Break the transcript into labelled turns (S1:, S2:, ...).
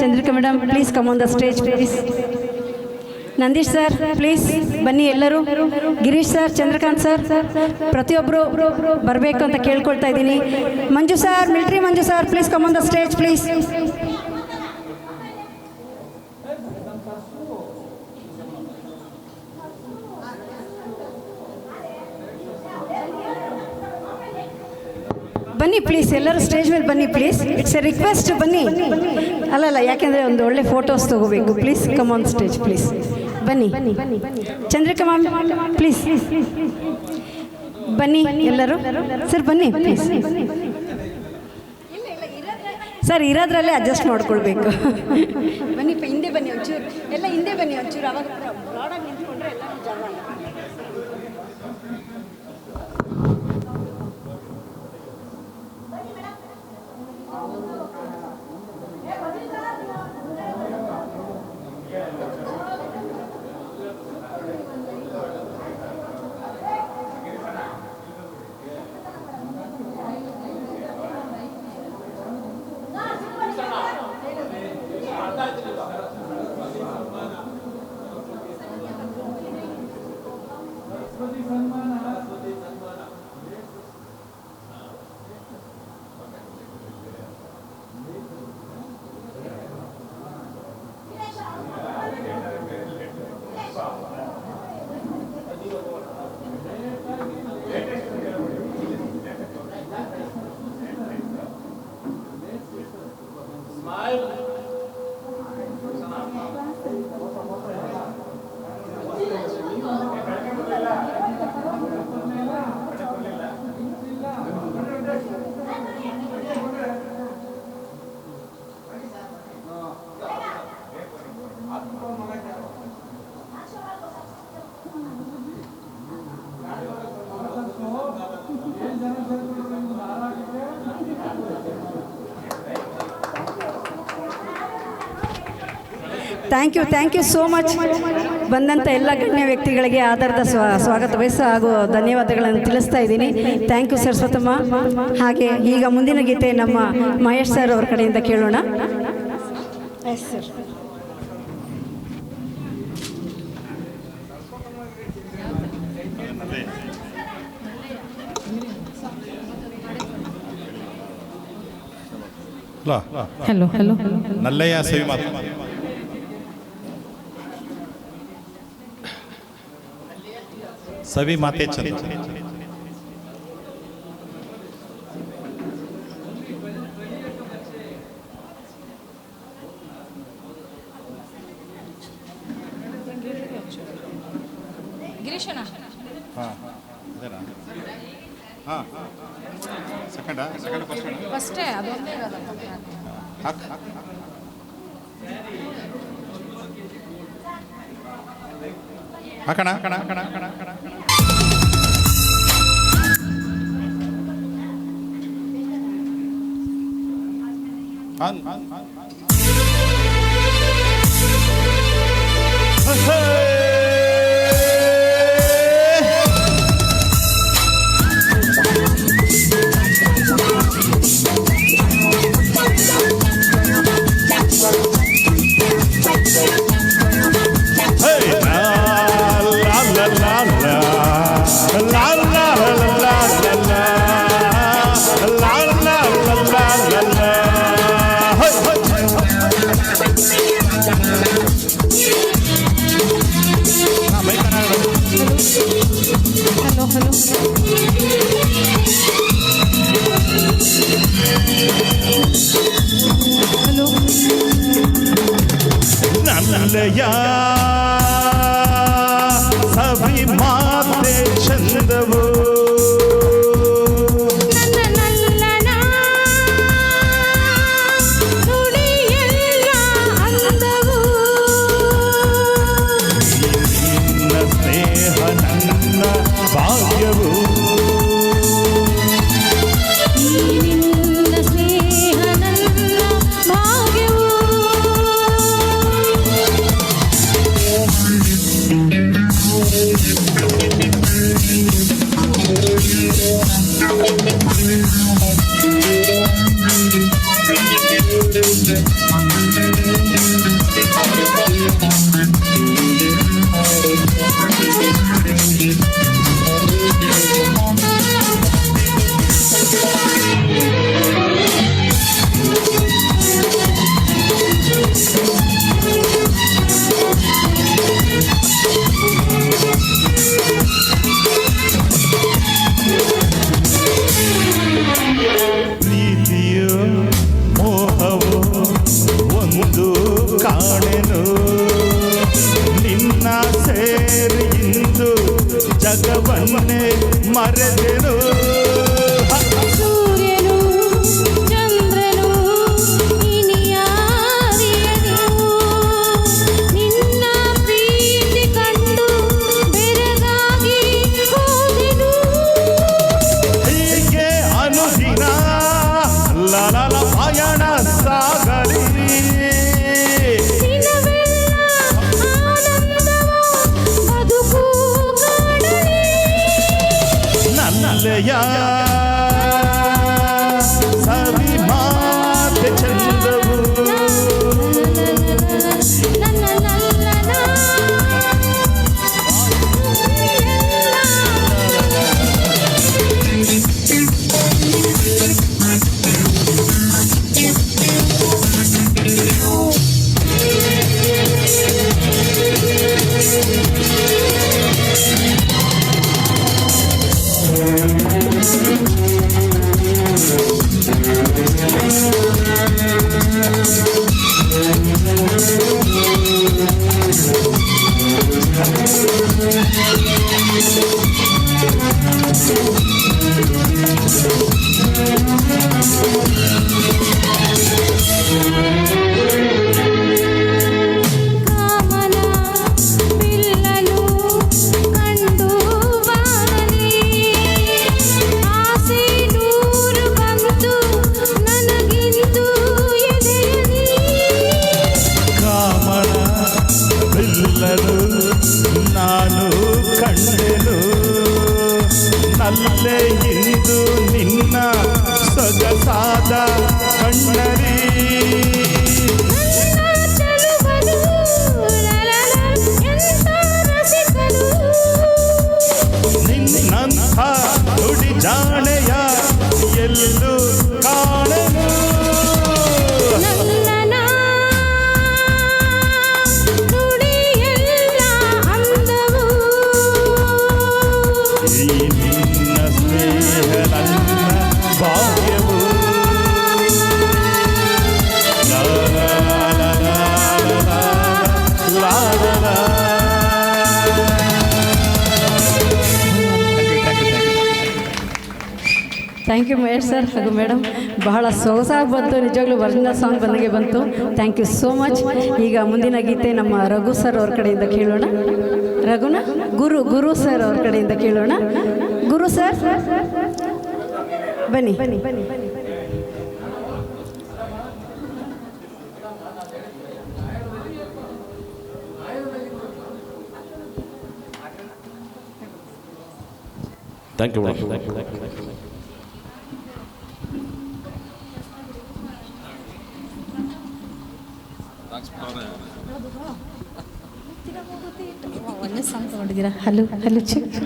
S1: Chandrika madam please come on the stage please. Nandish sir please ಬನ್ನಿ ಎಲ್ಲರೂ. Girish sir, Chandrakant sir, ಪ್ರತಿಯೊಬ್ಬರು ಬರಬೇಕು ಅಂತ ಕೇಳ್ಕೊಳ್ತಾ ಇದ್ದೀನಿ. Manju sir, military Manju sir please come on the stage please. ಬನ್ನಿ ಪ್ಲೀಸ್, ಎಲ್ಲರೂ ಸ್ಟೇಜ್ ಮೇಲೆ ಬನ್ನಿ ಪ್ಲೀಸ್. ಇಟ್ಸ್ ಎ ರಿಕ್ವೆಸ್ಟ್, ಬನ್ನಿ. ಅಲ್ಲಲ್ಲ, ಯಾಕೆಂದರೆ ಒಂದು ಒಳ್ಳೆ ಫೋಟೋಸ್ ತೊಗೋಬೇಕು. Please come on stage please. ಬನ್ನಿ ಚಂದ್ರಿಕಾ ಮ್ಯಾಮ್ ಪ್ಲೀಸ್ ಬನ್ನಿ ಎಲ್ಲರೂ. ಸರ್ ಬನ್ನಿ ಪ್ಲೀಸ್. ಸರ್ ಇರೋದ್ರಲ್ಲೇ ಅಡ್ಜಸ್ಟ್ ಮಾಡ್ಕೊಳ್ಬೇಕು. ಬನ್ನಿ ಹಿಂದೆ ಬನ್ನಿ ಒಂಚೂರು, ಎಲ್ಲ ಹಿಂದೆ ಬನ್ನಿ ಒಂಚೂರು. ಅವಾಗ ಬ್ರಾಡಾಗಿ ನಿಂತ್ಕೊಂಡ್ರೆ ಎಲ್ಲರೂ ಜಾಗ. Thank you so much. ಬಂದಂಥ ಎಲ್ಲ ಗಣ್ಯ ವ್ಯಕ್ತಿಗಳಿಗೆ ಆಧಾರದ ಸ್ವಾಗತ ವಹಿಸ ಹಾಗೂ ಧನ್ಯವಾದಗಳನ್ನು ತಿಳಿಸ್ತಾ ಇದ್ದೀನಿ. Thank you Saraswathamma. ಹಾಗೆ ಈಗ ಮುಂದಿನ ಗೀತೆ ನಮ್ಮ ಮಹೇಶ್ ಸರ್ ಅವ್ರ ಕಡೆಯಿಂದ ಕೇಳೋಣ. Yes sir.
S2: ಹಲೋ ಹಲೋ
S3: ನಲ್ಲಯ್ಯ ಸವಿ ಮಾತು. ಸವಿ ಮಾತೆ ಚಂದ.
S2: ಗಿರೀಶಣ್ಣ ಫಸ್ಟೇ ಅದೊಂದೇ
S3: ಹಾಕಣ ನಲ್ಲಯ್ಯ ಸವಿ ಮಾತೆ ಚಂದವು ಸ್ನೇಹ ನನ್ನ ಭಾಗ್ಯವು ಕಾಣೆನು ನಿನ್ನ ಸೇರಿ ಇಂದು ಜಗವನ್ನೇ ಮರೆತೆನು
S2: ಸೂರ್ಯನು ಚಂದ್ರನು ಇನಿಯಾರಿಯನು ನಿನ್ನ ಪ್ರೀತಿ ಕಂಡು ಬೆರಗಾಗಿ ಹೋದೆನು
S3: ಹೀಗೆ ಅನುದಿನ ಲಲಲ ಪಯಣ ಸಾಗಲಿ
S2: ದಿನವೆಲ್ಲ ಆನಂದವ ಬದುಕು ಕಾಣಲಿ
S3: ನನ್ನಲೆಯ ಸವಿ ಮಾತೆ ಚಂದವು
S2: ಕಾಮನ ಬಿಲ್ಲಲು ಕಂಡು ಬಾಳಲಿ ಆಸೆ ನೂರು ಬಂತು ನನಗಿಂದು ಎದೆಯಲಿ
S3: ಕಾಮನ ಬಿಲ್ಲಲು ನಾನು ಕಂಡೆನು ನಲ್ಲೆ ಇಂದು ನಿನ್ನ ಸೊಗಸಾದ ಕಣ್ಣರಿ
S2: ನನ್ನ ಚೆಲುವನು ಲಲಲ ಎಂತ ರಸಿಕನು
S3: ನಿನ್ನಂಥ ನುಡಿ ಜಾಣೆಯ ಎಲ್ಲೂ ಕಾಣೆನು
S2: ನನ್ನ ನುಡಿಯೆಲ್ಲ ಅಂದವು
S3: ಈ ನಿನ್ನ ಸ್ನೇಹ ನನ್ನ ಭಾಗ್ಯವು ಲಾ ಲಾ ಲಾ ಲಾ ಲಾ ಲಾ ಲಾ ಲಾ.
S1: ಥ್ಯಾಂಕ್ ಯು ಮಹೇಶ್ ಸರ್ ಹಾಗೂ ಮೇಡಮ್ ಬಹಳ ಸೊಗಸಾಗಿ ಬಂತು ನಿಜವಾಗ್ಲೂ ಒರಿಜಿನಲ್ ಸಾಂಗ್ ಬಂದಂಗೆ ಬಂತು ಥ್ಯಾಂಕ್ ಯು ಸೋ ಮಚ್ ಈಗ ಮುಂದಿನ ಗೀತೆ ನಮ್ಮ ರಘು ಸರ್ ಅವ್ರ ಕಡೆಯಿಂದ ಕೇಳೋಣ ರಘುನ ಗುರು ಸರ್ ಅವ್ರ ಕಡೆಯಿಂದ ಕೇಳೋಣ ಗುರು ಸರ್ ಬನ್ನಿ
S4: Thank you.
S2: ಒಳ್ಳೆ ಸಾಂಗ್ ತಗೊಂಡಿದ್ದೀರಾ
S1: ಹಲೋ ಚೆಕ್